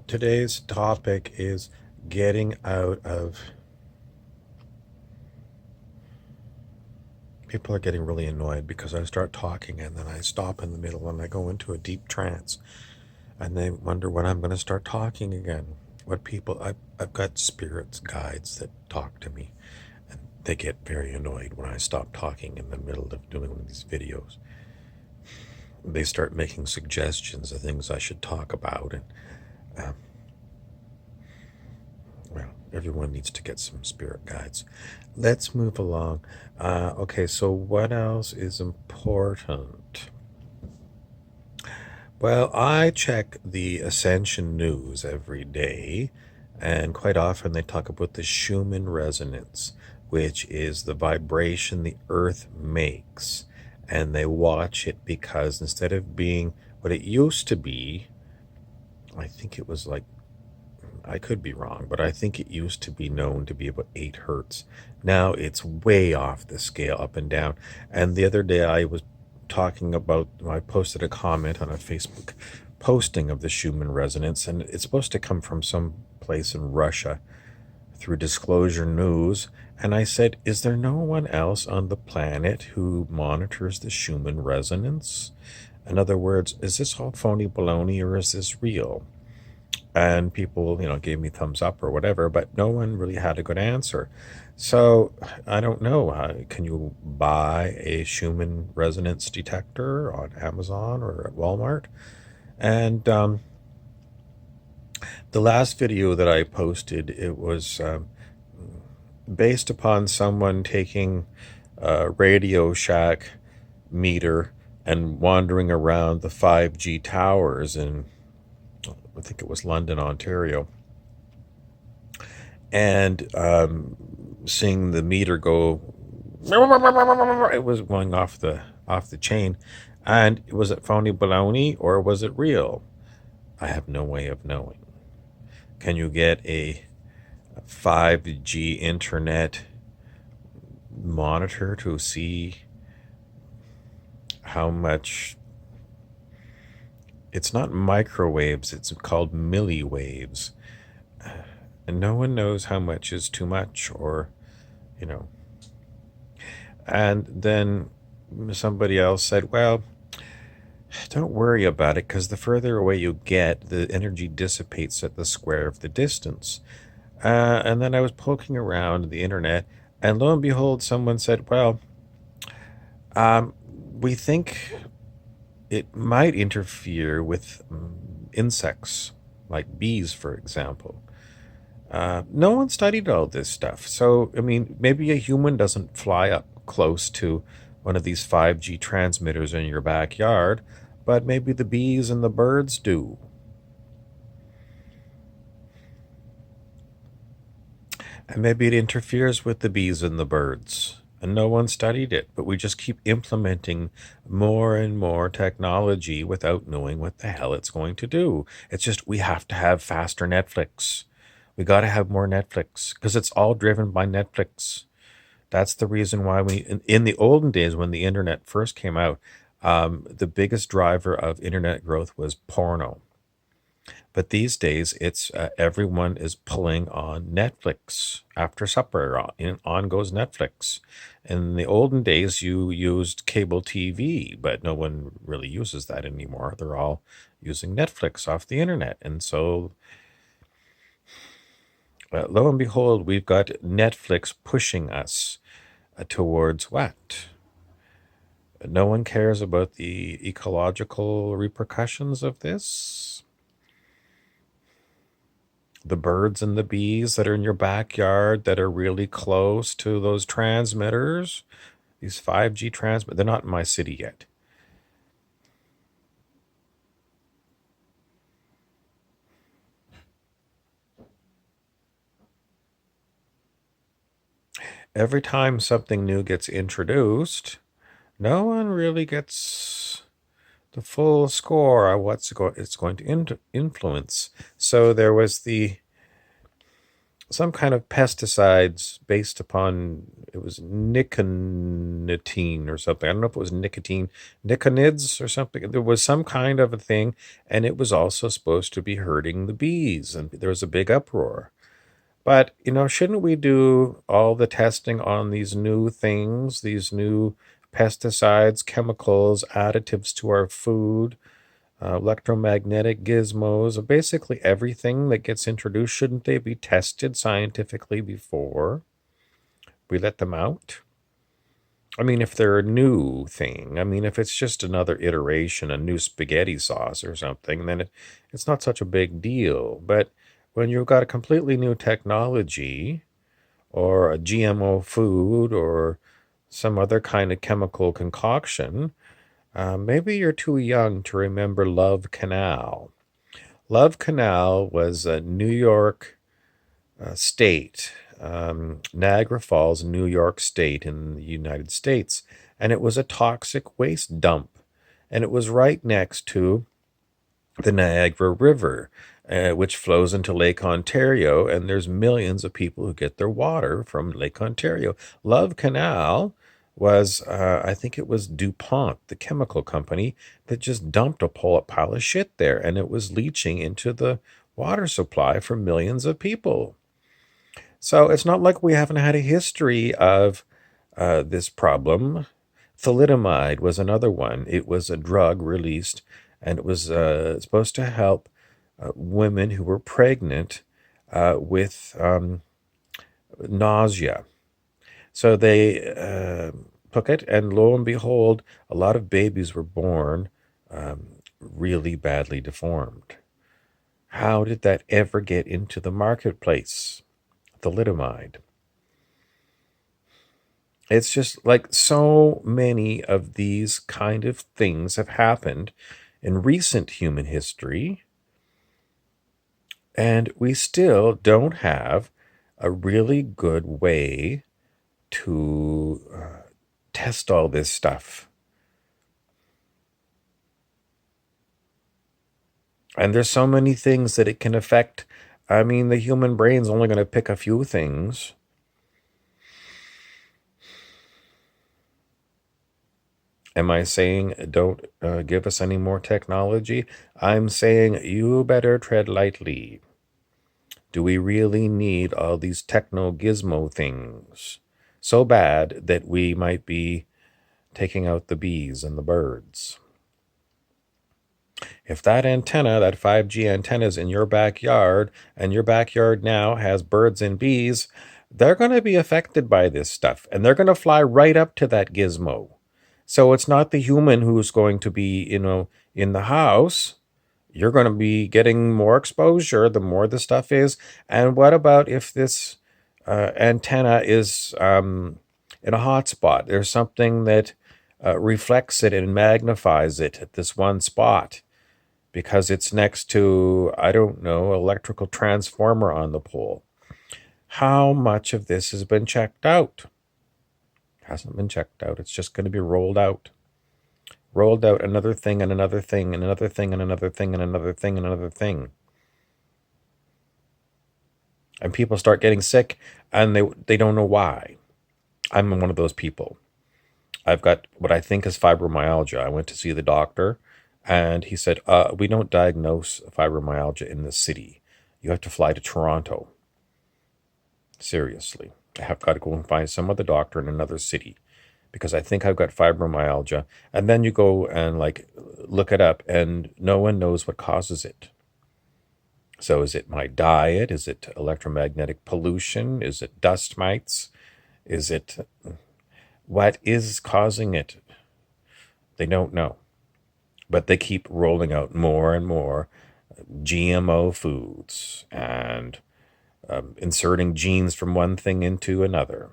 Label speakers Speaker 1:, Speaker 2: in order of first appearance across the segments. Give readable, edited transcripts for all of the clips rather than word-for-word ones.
Speaker 1: Today's topic is getting out of. People are getting really annoyed because I start talking and then I stop in the middle and I go into a deep trance and they wonder when I'm going to start talking again. I've got spirits, guides that talk to me and they get very annoyed when I stop talking in the middle of doing one of these videos. They start making suggestions of things I should talk about, and well, everyone needs to get some spirit guides. Let's move along. Okay, so what else is important? Well, I check the Ascension News every day, and quite often they talk about the Schumann resonance, which is the vibration the Earth makes. And they watch it because instead of being what it used to be, I think it was like, I could be wrong, but I think it used to be known to be about 8 hertz. Now it's way off the scale, up and down. And the other day I posted a comment on a Facebook posting of the Schumann resonance, and it's supposed to come from some place in Russia through Disclosure News. And I said, is there no one else on the planet who monitors the Schumann resonance? In other words, is this all phony baloney or is this real? And people, gave me thumbs up or whatever, but no one really had a good answer. So I don't know. Can you buy a Schumann resonance detector on Amazon or at Walmart? And the last video that I posted, it was based upon someone taking a Radio Shack meter and wandering around the 5G towers in, I think it was London, Ontario, and seeing the meter go. It was going off the chain, and was it phony baloney or was it real? I have no way of knowing. Can you get a 5G internet monitor to see how much? It's not microwaves, it's called milliwaves. And no one knows how much is too much, or, And then somebody else said, well, don't worry about it because the further away you get, the energy dissipates at the square of the distance. And then I was poking around the internet, and lo and behold, someone said, well, we think it might interfere with insects, like bees, for example. No one studied all this stuff. So, I mean, maybe a human doesn't fly up close to one of these 5G transmitters in your backyard, but maybe the bees and the birds do. And maybe it interferes with the bees and the birds. And no one studied it, but we just keep implementing more and more technology without knowing what the hell it's going to do. It's just we have to have faster Netflix. We got to have more Netflix because it's all driven by Netflix. That's the reason why in the olden days when the internet first came out, the biggest driver of internet growth was porno. But these days, it's everyone is pulling on Netflix after supper. On goes Netflix. In the olden days, you used cable TV, but no one really uses that anymore. They're all using Netflix off the internet, and so lo and behold, we've got Netflix pushing us towards what? No one cares about the ecological repercussions of this. The birds and the bees that are in your backyard that are really close to those transmitters, these 5G transmitters, they're not in my city yet. Every time something new gets introduced, no one really gets the full score of it's going to influence. So there was the some kind of pesticides based upon, it was nicotine or something. I don't know if it was nicotine, niconids or something. There was some kind of a thing, and it was also supposed to be hurting the bees, and there was a big uproar. But, shouldn't we do all the testing on these new things, these new pesticides, chemicals, additives to our food, electromagnetic gizmos, basically everything that gets introduced? Shouldn't they be tested scientifically before we let them out? I mean, if they're a new thing, I mean, if it's just another iteration, a new spaghetti sauce or something, then it's not such a big deal. But when you've got a completely new technology or a GMO food or some other kind of chemical concoction, maybe you're too young to remember Love Canal. Love Canal was a New York state, Niagara Falls, New York State in the United States, and it was a toxic waste dump. And it was right next to the Niagara River, which flows into Lake Ontario, and there's millions of people who get their water from Lake Ontario. Love Canal was, I think it was DuPont, the chemical company, that just dumped a pile of shit there, and it was leaching into the water supply for millions of people. So it's not like we haven't had a history of this problem. Thalidomide was another one. It was a drug released, and it was supposed to help women who were pregnant with nausea. So they took it, and lo and behold, a lot of babies were born really badly deformed. How did that ever get into the marketplace? Thalidomide. It's just like so many of these kind of things have happened in recent human history, and we still don't have a really good way to test all this stuff. And there's so many things that it can affect. I mean, the human brain's only going to pick a few things. Am I saying don't give us any more technology? I'm saying you better tread lightly. Do we really need all these techno gizmo things so bad that we might be taking out the bees and the birds? If that antenna, that 5G antenna, is in your backyard, and your backyard now has birds and bees, they're going to be affected by this stuff, and they're going to fly right up to that gizmo. So it's not the human who's going to be, in the house. You're going to be getting more exposure the more the stuff is. And what about if this antenna is in a hot spot? There's something that reflects it and magnifies it at this one spot because it's next to, I don't know, electrical transformer on the pole. How much of this has been checked out? Hasn't been checked out. It's just going to be rolled out. Rolled out, another thing and another thing and another thing and another thing and another thing and another thing. And people start getting sick and they don't know why. I'm one of those people. I've got what I think is fibromyalgia. I went to see the doctor and he said, we don't diagnose fibromyalgia in this city. You have to fly to Toronto. Seriously. I have got to go and find some other doctor in another city because I think I've got fibromyalgia. And then you go and look it up and no one knows what causes it. So is it my diet? Is it electromagnetic pollution? Is it dust mites? Is it, what is causing it? They don't know. But they keep rolling out more and more GMO foods and inserting genes from one thing into another.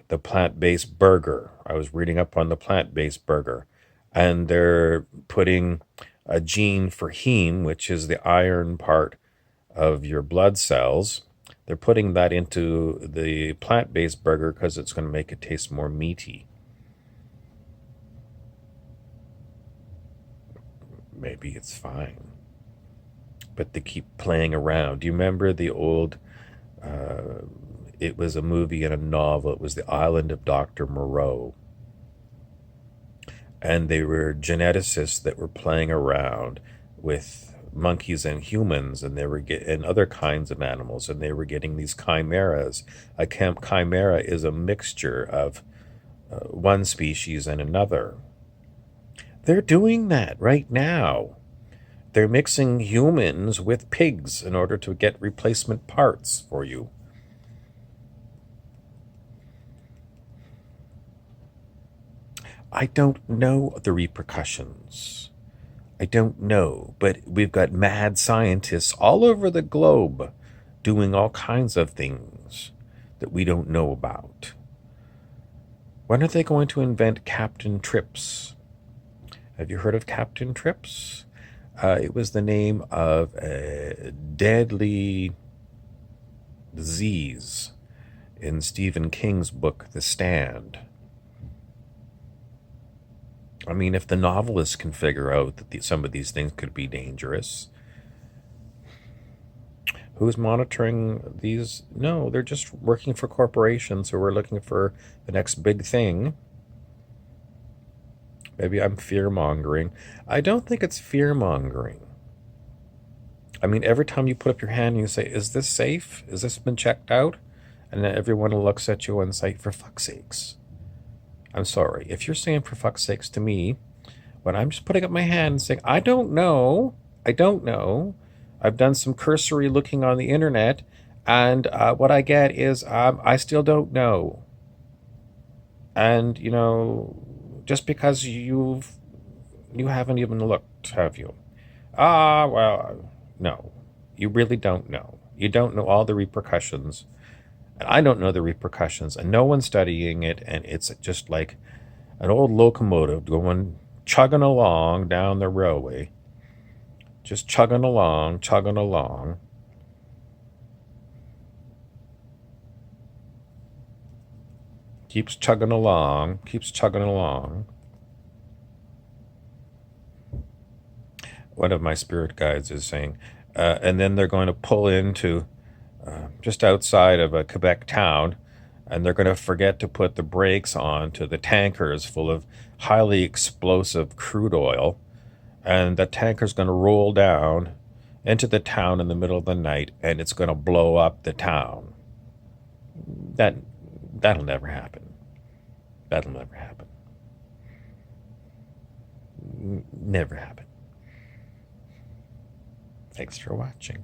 Speaker 1: The plant-based burger. I was reading up on the plant-based burger, and they're putting a gene for heme, which is the iron part of your blood cells. They're putting that into the plant-based burger because it's going to make it taste more meaty. Maybe it's fine. but they keep playing around. Do you remember the old, uh, it was a movie and a novel, it was The Island of Dr. Moreau, and they were geneticists that were playing around with monkeys and humans, and they were and other kinds of animals, and they were getting these chimeras. A chimera is a mixture of one species and another. They're doing that right now. They're mixing humans with pigs in order to get replacement parts for you. I don't know the repercussions. I don't know, but we've got mad scientists all over the globe doing all kinds of things that we don't know about. When are they going to invent Captain Trips? Have you heard of Captain Trips? It was the name of a deadly disease in Stephen King's book, The Stand. I mean, if the novelists can figure out that some of these things could be dangerous, who's monitoring these? No, they're just working for corporations who are looking for the next big thing. Maybe I'm fear-mongering. I don't think it's fear-mongering. I mean, every time you put up your hand and you say, is this safe? Has this been checked out? And then everyone looks at you and say, for fuck's sakes. I'm sorry. If you're saying for fuck's sakes to me, when I'm just putting up my hand and saying, I don't know, I've done some cursory looking on the internet, and what I get is, I still don't know. And, just because you haven't even looked, have you? Well, no. You really don't know. You don't know all the repercussions. And I don't know the repercussions, and no one's studying it, and it's just like an old locomotive chugging along down the railway. Just chugging along. Keeps chugging along. One of my spirit guides is saying, and then they're going to pull into just outside of a Quebec town, and they're going to forget to put the brakes on to the tankers full of highly explosive crude oil, and the tanker's going to roll down into the town in the middle of the night, and it's going to blow up the town. That'll never happen. Never happen. Thanks for watching.